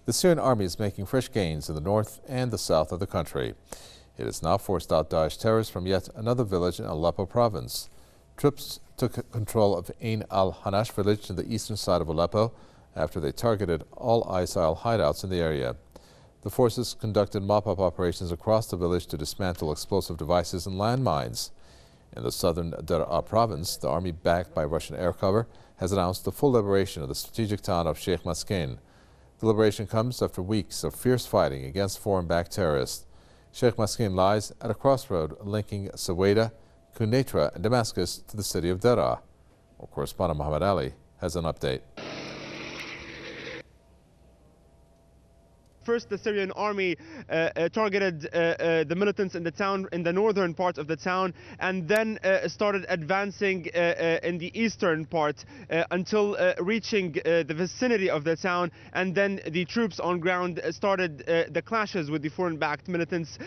the Syrian army is making fresh gains in the north and the south of the country. It has now forced out Daesh terrorists from yet another village in Aleppo province. Troops took control of Ain al-Hanash village in the eastern side of Aleppo after they targeted all ISIL hideouts in the area. The forces conducted mop-up operations across the village to dismantle explosive devices and landmines. In the southern Daraa province, the army, backed by Russian air cover, has announced the full liberation of the strategic town of Sheikh Maskin. The liberation comes after weeks of fierce fighting against foreign-backed terrorists. Sheikh Maskin lies at a crossroad linking Saweda, Quneitra, and Damascus to the city of Daraa. Our correspondent Muhammad Ali has an update. First, the Syrian army targeted the militants in the town, in the northern part of the town, and then started advancing in the eastern part until reaching the vicinity of the town. And then the troops on ground started the clashes with the foreign-backed militants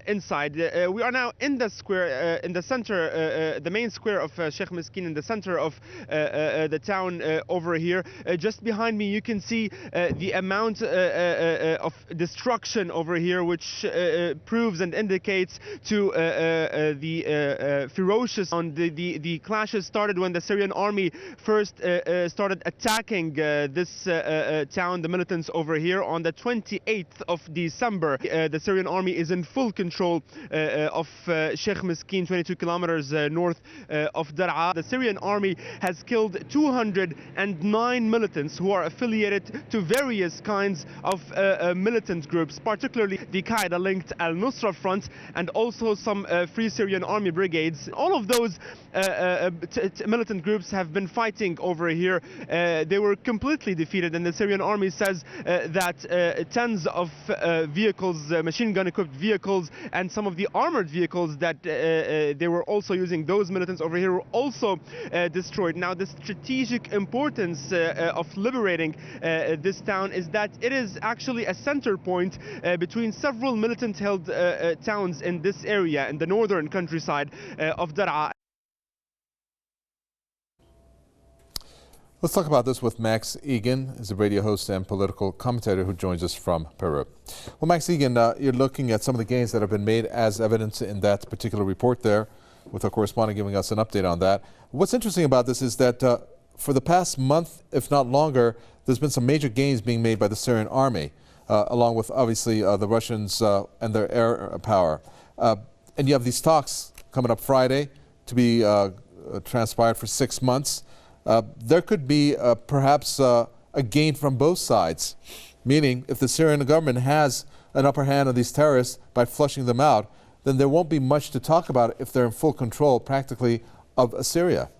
inside. We are now in the square, in the center, the main square of Sheikh Maskin, in the center of the town over here. Just behind me, you can see the amount of destruction over here, which proves and indicates to the ferocious on the clashes started when the Syrian army first started attacking this town, the militants over here, on the 28th of December. The Syrian army is in full control of Sheikh Maskin, 22 kilometers north of Daraa. The Syrian army has killed 209 militants who are affiliated to various kinds of militant groups, particularly the Qaeda-linked Al-Nusra Front and also some Free Syrian Army brigades. All of those militant groups have been fighting over here. They were completely defeated, and the Syrian army says that tens of vehicles, machine gun-equipped vehicles, and some of the armored vehicles that they were also using, those militants over here, were also destroyed. Now, the strategic importance of liberating this town is that it is actually a center point between several militant-held towns in this area, in the northern countryside of Daraa. Let's talk about this with Max Igan, is a radio host and political commentator who joins us from Peru. Well, Max Igan, you're looking at some of the gains that have been made as evidence in that particular report there, with our correspondent giving us an update on that. What's interesting about this is that for the past month, if not longer, there's been some major gains being made by the Syrian army, along with obviously the Russians and their air power. And you have these talks coming up Friday to be transpired for 6 months. There could be perhaps a gain from both sides, meaning if the Syrian government has an upper hand on these terrorists by flushing them out, then there won't be much to talk about if they're in full control practically of Syria.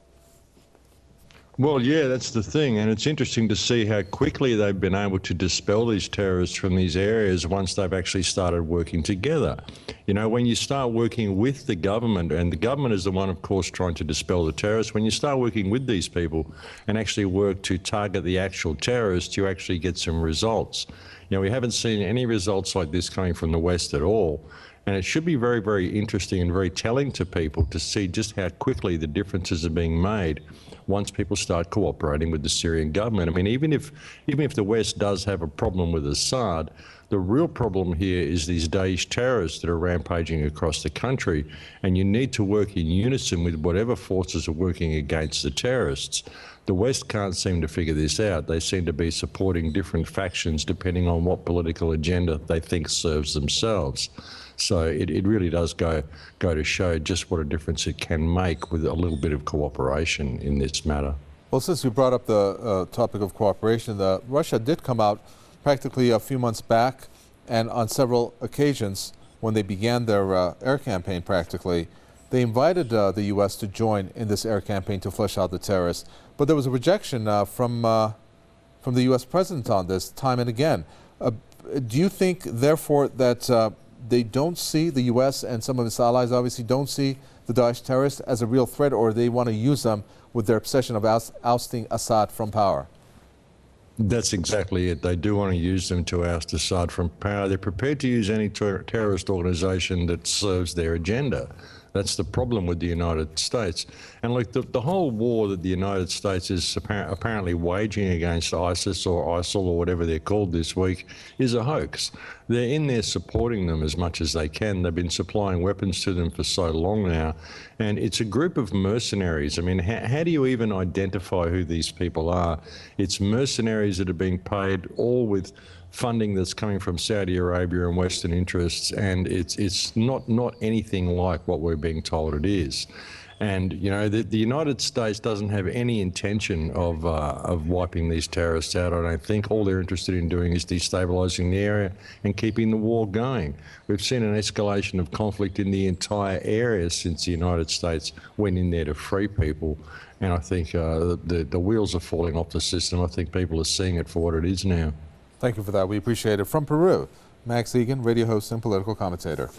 Well, yeah, that's the thing. And it's interesting to see how quickly they've been able to dispel these terrorists from these areas once they've actually started working together. You know, when you start working with the government, and the government is the one, of course, trying to dispel the terrorists, when you start working with these people and actually work to target the actual terrorists, you actually get some results. You know, we haven't seen any results like this coming from the West at all. And it should be very, very interesting and very telling to people to see just how quickly the differences are being made once people start cooperating with the Syrian government. I mean, even if the West does have a problem with Assad, the real problem here is these Daesh terrorists that are rampaging across the country, and you need to work in unison with whatever forces are working against the terrorists. The West can't seem to figure this out. They seem to be supporting different factions depending on what political agenda they think serves themselves. So it really does go to show just what a difference it can make with a little bit of cooperation in this matter. Well, since you brought up the topic of cooperation, Russia did come out practically a few months back, and on several occasions when they began their air campaign practically, they invited the U.S. to join in this air campaign to flush out the terrorists. But there was a rejection from the U.S. president on this time and again. Do you think, therefore, that they don't see, the U.S. and some of its allies obviously don't see the Daesh terrorists as a real threat, or they want to use them with their obsession of ousting Assad from power? That's exactly it. They do want to use them to oust Assad from power. They're prepared to use any terrorist organization that serves their agenda. That's the problem with the United States. And look, the whole war that the United States is apparently waging against ISIS or ISIL or whatever they're called this week is a hoax. They're in there supporting them as much as they can. They've been supplying weapons to them for so long now. And it's a group of mercenaries. I mean, how do you even identify who these people are? It's mercenaries that are being paid, all with funding that's coming from Saudi Arabia and Western interests, and it's not anything like what we're being told it is. And you know, the United States doesn't have any intention of wiping these terrorists out. I don't think. All they're interested in doing is destabilising the area and keeping the war going. We've seen an escalation of conflict in the entire area since the United States went in there to free people. And I think the wheels are falling off the system. I think people are seeing it for what it is now. Thank you for that. We appreciate it. From Peru, Max Igan, radio host and political commentator.